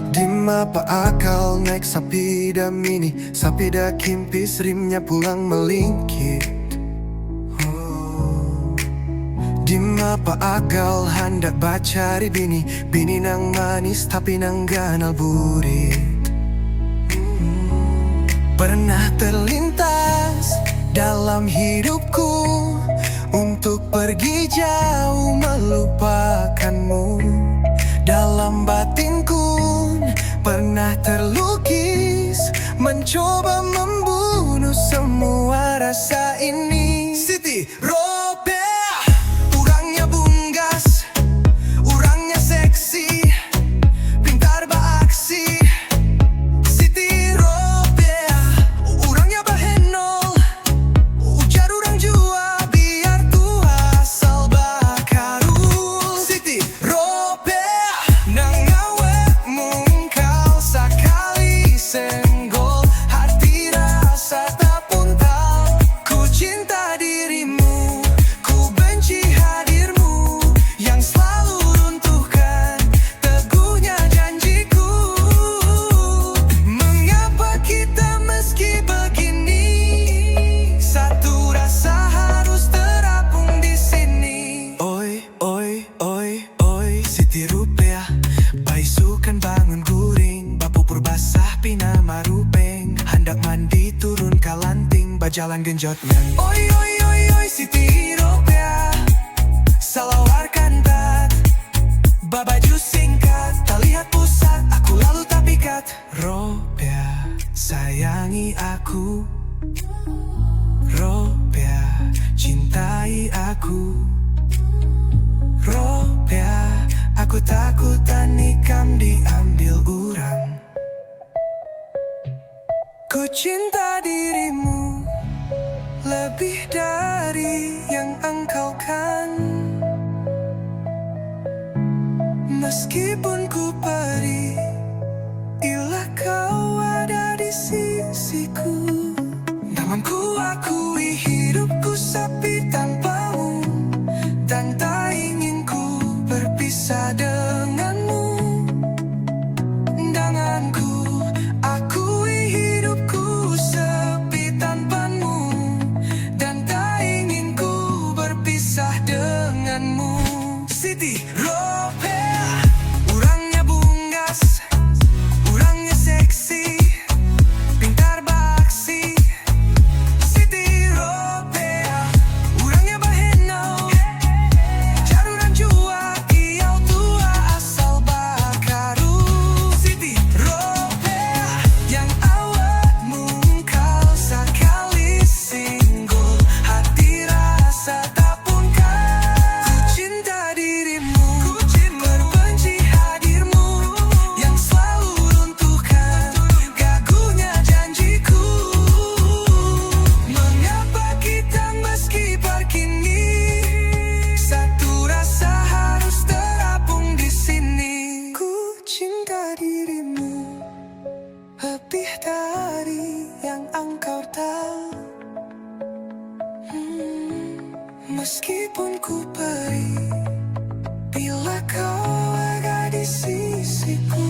Di mapa akal naik sapida mini, sapida kimpis rimnya pulang melingkit. Di mapa akal hendak baca bini, bini nang manis tapi nang ganal burit. Pernah terlintas dalam hidupku untuk pergi jauh melupakanmu. Dalam batinku pernah terlukis, mencoba membunuh semua rasa ini. Siti Ropea, orangnya bunggas, orangnya seksi, pintar beraksi. Siti Ropea, orangnya bahenol, ujar orang jua biar tua asal bakarul. Siti Ropea, nang awet mungkal sakali senggol, hati rasa tak puntal. Ku cinta dirimu, ku benci hadirmu yang selalu runtuhkan teguhnya janjiku. Mengapa kita meski begini, satu rasa harus terapung di sini. Oi, oi, oi, oi, Siti Ropea, baisukan bangun guring, bapupur basah pina marupeng, hendak mandi turun kalanting, bajalan genjot ngan. Oi, oi, oi, oi, Siti Ropea, salawarkan bat, babaju singkat, tak lihat pusat, aku lalu tak pikat. Ropea, sayangi aku. Ropea, cintai aku. Ropea, aku takut nikam diambil orang. Ku cinta dirimu lebih dari yang engkau kan. Meskipun ku perih, bila kau ada di sisiku. Namun ku akui hidupku sepi tanpamu, dan tak ingin ku berpisah denganmu. Dan ku akui hidupku sepi tanpamu, dan tak ingin ku berpisah denganmu. Siti Ropea, orangnya bunggas, orangnya seksi, pintar beraksi. Siti Ropea, orangnya bahenol, jaruran jua kiau tua asal bakarul. Siti Ropea, yang awet mungkal sakali singgul, hati rasa tak pungkal. Ku cinta dirimu, berbenci hadirmu yang selalu runtuhkan gaguhnya janjiku. Mengapa kita meski begini, satu rasa harus terapung di sini. Ku cinta dirimu lebih dari yang engkau tahu. Meskipun ku perih, bila kau ada di sisiku.